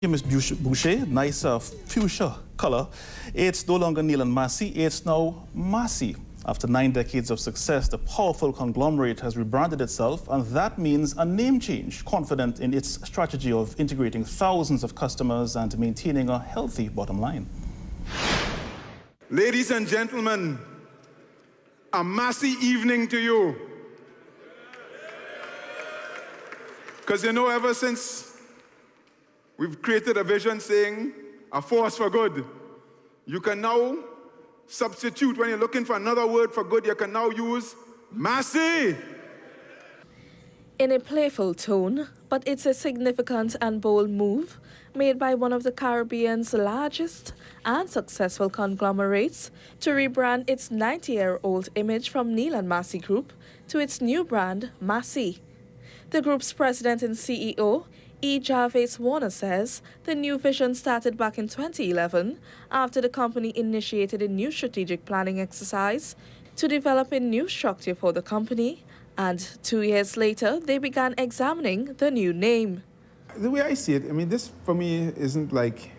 Ms. Boucher, nice fuchsia color. It's no longer Neal and Massey, it's now Massey. After 9 decades of success, the powerful conglomerate has rebranded itself, and that means a name change, confident in its strategy of integrating thousands of customers and maintaining a healthy bottom line. Ladies and gentlemen, a Massey evening to you. Because you know, ever since we've created a vision saying a force for good, you can now substitute, when you're looking for another word for good, you can now use Massey. In a playful tone, but it's a significant and bold move made by one of the Caribbean's largest and successful conglomerates to rebrand its 90-year-old image from Neal and Massey Group to its new brand, Massey. The group's president and CEO, E. Jarvis Warner, says the new vision started back in 2011 after the company initiated a new strategic planning exercise to develop a new structure for the company, and 2 years later they began examining the new name. The way I see it, I mean, this for me isn't like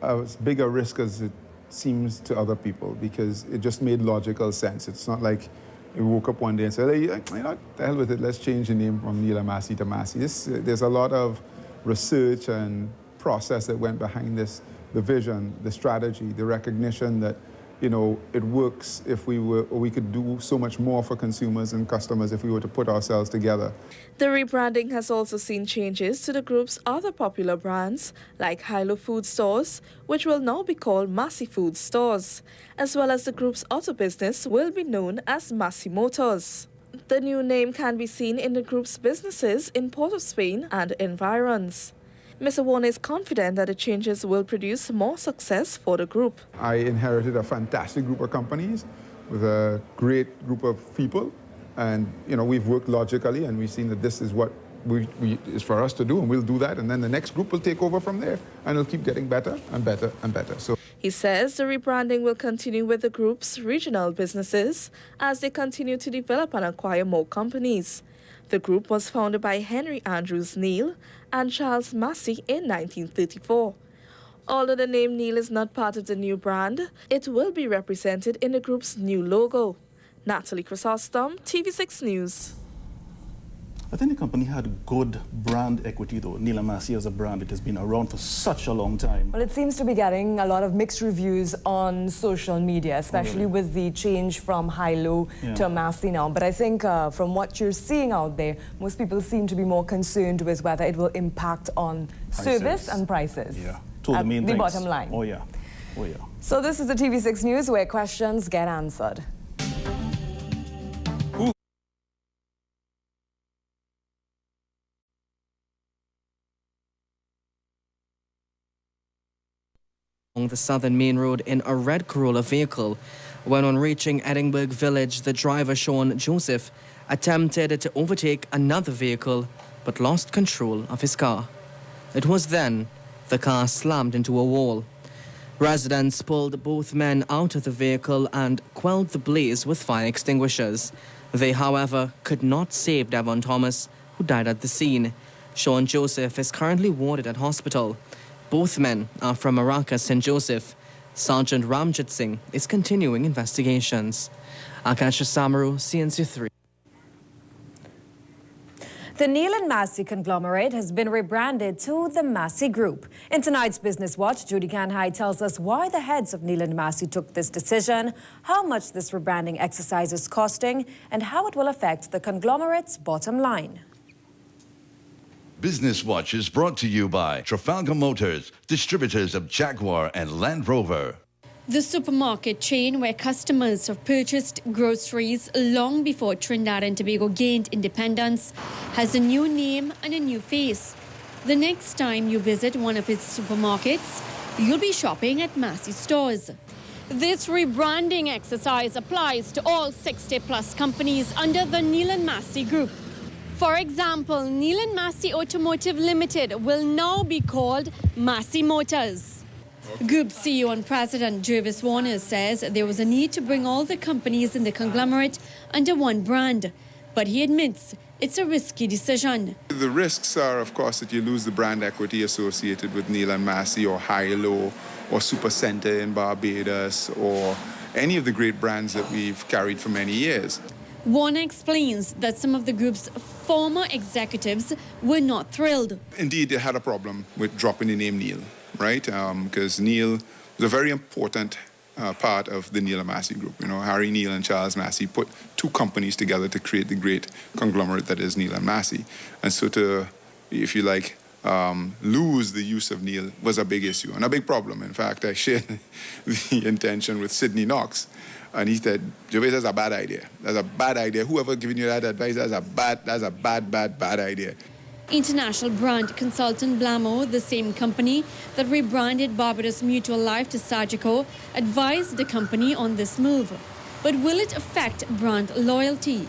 as big a risk as it seems to other people, because it just made logical sense. It's not like we woke up one day and said, hey, you know, the hell with it, let's change the name from Neal and Massey to Massey. There's a lot of research and process that went behind this, the vision, the strategy, the recognition that, you know, it works if we could do so much more for consumers and customers if we were to put ourselves together. The rebranding has also seen changes to the group's other popular brands, like Hilo Food Stores, which will now be called Massey Food Stores, as well as the group's auto business will be known as Massey Motors. The new name can be seen in the group's businesses in Port of Spain and environs. Mr. Warner is confident that the changes will produce more success for the group. I inherited a fantastic group of companies with a great group of people, and you know, we've worked logically and we've seen that this is what is for us to do, and we'll do that, and then the next group will take over from there, and it'll keep getting better and better and better. So he says the rebranding will continue with the group's regional businesses as they continue to develop and acquire more companies. The group was founded by Henry Andrews Neal and Charles Massey in 1934. Although the name Neal is not part of the new brand, it will be represented in the group's new logo. Natalie Chrysostom, TV6 News. I think the company had good brand equity, though. Neal and Massey as a brand, it has been around for such a long time. Well, it seems to be getting a lot of mixed reviews on social media, especially with the change from Hilo to Massey now. But I think from what you're seeing out there, most people seem to be more concerned with whether it will impact on service and prices. Yeah, the bottom line. Oh, yeah. Oh, yeah. So this is the TV6 News, where questions get answered. On the southern main road in a red Corolla vehicle. When on reaching Edinburgh Village, the driver, Sean Joseph, attempted to overtake another vehicle but lost control of his car. It was then the car slammed into a wall. Residents pulled both men out of the vehicle and quelled the blaze with fire extinguishers. They, however, could not save Devon Thomas, who died at the scene. Sean Joseph is currently warded at hospital. Both men are from Maracas, St. Joseph. Sergeant Ramjit Singh is continuing investigations. Akash Samaru, CNC3. The Neal and Massey conglomerate has been rebranded to the Massey Group. In tonight's Business Watch, Judy Canhai tells us why the heads of Neal and Massey took this decision, how much this rebranding exercise is costing, and how it will affect the conglomerate's bottom line. Business Watch is brought to you by Trafalgar Motors, distributors of Jaguar and Land Rover. The supermarket chain where customers have purchased groceries long before Trinidad and Tobago gained independence has a new name and a new face. The next time you visit one of its supermarkets, you'll be shopping at Massey stores. This rebranding exercise applies to all 60-plus companies under the Neal and Massey Group. For example, Neal and Massey Automotive Limited will now be called Massey Motors. Group CEO and President Jarvis Warner says there was a need to bring all the companies in the conglomerate under one brand, but he admits it's a risky decision. The risks are, of course, that you lose the brand equity associated with Neil and Massey or Hilo or Super Center in Barbados or any of the great brands that we've carried for many years. Warner explains that some of the group's former executives were not thrilled. Indeed, they had a problem with dropping the name Neil, right? Because Neil was a very important part of the Neil and Massey group. You know, Harry Neil and Charles Massey put two companies together to create the great conglomerate that is Neil and Massey. And so to, if you like, lose the use of Neil was a big issue and a big problem. In fact, I shared the intention with Sidney Knox, and he said, Gervais, that's a bad idea. That's a bad idea. Whoever giving you that advice, that's a bad idea. International brand consultant Blamo, the same company that rebranded Barbados Mutual Life to Sagicor, advised the company on this move. But will it affect brand loyalty?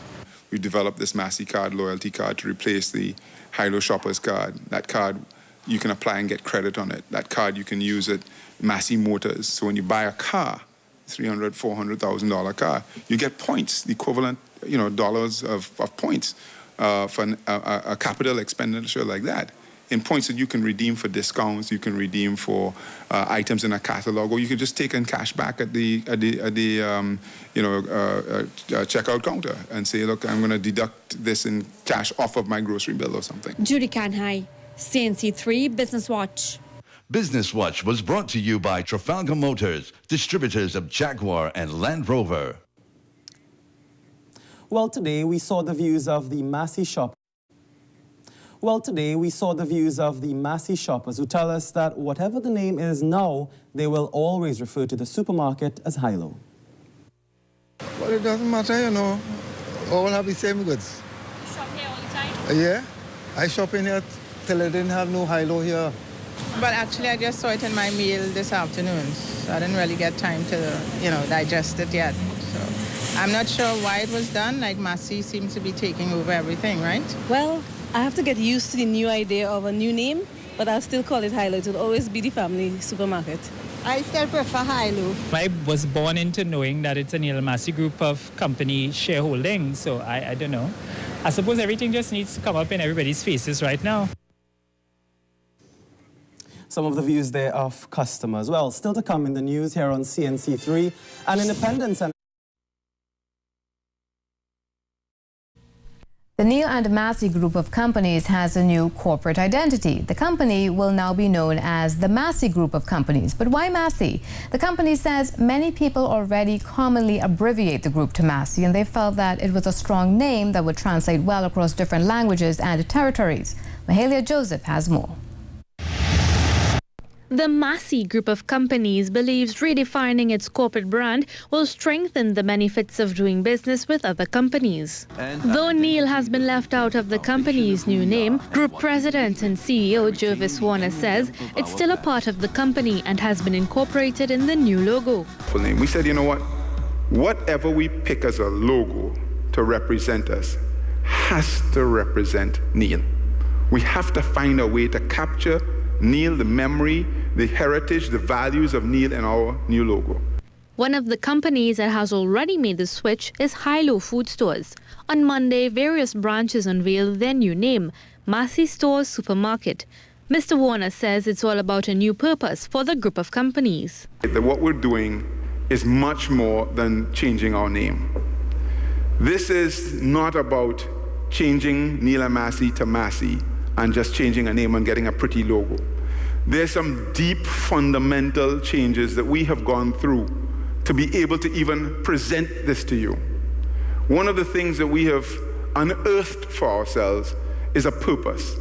We developed this Massey card, loyalty card, to replace the Hilo Shoppers card. That card, you can apply and get credit on it. That card you can use at Massey Motors. So when you buy a car, $300,000, $400,000 car, you get points, the equivalent, dollars of points for a capital expenditure like that. In points that you can redeem for discounts, you can redeem for items in a catalog, or you can just take in cash back at the checkout counter and say, look, I'm going to deduct this in cash off of my grocery bill or something. Judy Kanhai, CNC3 Business Watch. Business Watch was brought to you by Trafalgar Motors, distributors of Jaguar and Land Rover. Well, today we saw the views of the Massey shoppers who tell us that whatever the name is now, they will always refer to the supermarket as Hilo. Well, it doesn't matter, all have the same goods. You shop here all the time? Yeah, I shop in here till I didn't have no Hilo here. But actually, I just saw it in my meal this afternoon, so I didn't really get time to, digest it yet. So I'm not sure why it was done. Like Massey seems to be taking over everything, right? Well, I have to get used to the new idea of a new name, but I'll still call it Hilo. It will always be the family supermarket. I still prefer Hilo. I was born into knowing that it's a Neil and Massey group of company shareholding, so I don't know. I suppose everything just needs to come up in everybody's faces right now. Some of the views there of customers. Well, still to come in the news here on CNC3, and Independence and The Neil and Massey group of companies has a new corporate identity. The company will now be known as the Massey Group of Companies. But why Massey? The company says many people already commonly abbreviate the group to Massey, and they felt that it was a strong name that would translate well across different languages and territories. Mahalia Joseph has more. The Massey Group of Companies believes redefining its corporate brand will strengthen the benefits of doing business with other companies. Though Neil has been left out of the company's new name, Group President and CEO Jervis Warner says it's still a part of the company and has been incorporated in the new logo. We said, whatever we pick as a logo to represent us has to represent Neil. We have to find a way to capture Neil, the memory, the heritage, the values of Neil in our new logo. One of the companies that has already made the switch is Hilo Food Stores. On Monday, various branches unveiled their new name, Massey Stores Supermarket. Mr. Warner says it's all about a new purpose for the group of companies. What we're doing is much more than changing our name. This is not about changing Neil and Massey to Massey and just changing a name and getting a pretty logo. There's some deep fundamental changes that we have gone through to be able to even present this to you. One of the things that we have unearthed for ourselves is a purpose.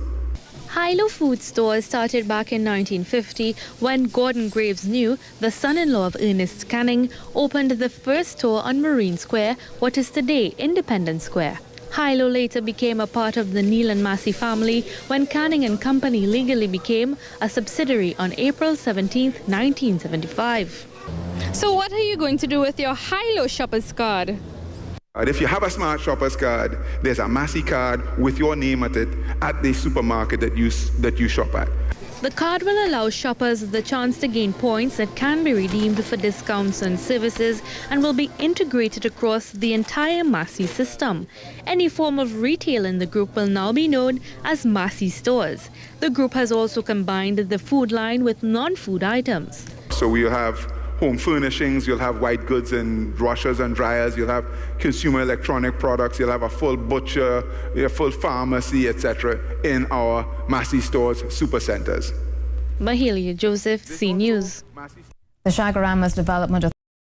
Hilo Food Stores started back in 1950 when Gordon Graves New, the son-in-law of Ernest Canning, opened the first store on Marine Square, what is today Independence Square. Hilo later became a part of the Neil and Massey family when Canning and Company legally became a subsidiary on April 17, 1975. So what are you going to do with your Hilo Shoppers card? If you have a Smart Shoppers card, there's a Massey card with your name at it at the supermarket that you shop at. The card will allow shoppers the chance to gain points that can be redeemed for discounts on services and will be integrated across the entire Massy system. Any form of retail in the group will now be known as Massy Stores. The group has also combined the food line with non-food items. So we'll have home furnishings, you'll have white goods and washers and dryers, you'll have consumer electronic products, you'll have a full butcher, a full pharmacy, etc. in our Massy Stores supercenters. Mahalia Joseph, C News. The Chaguaramas Development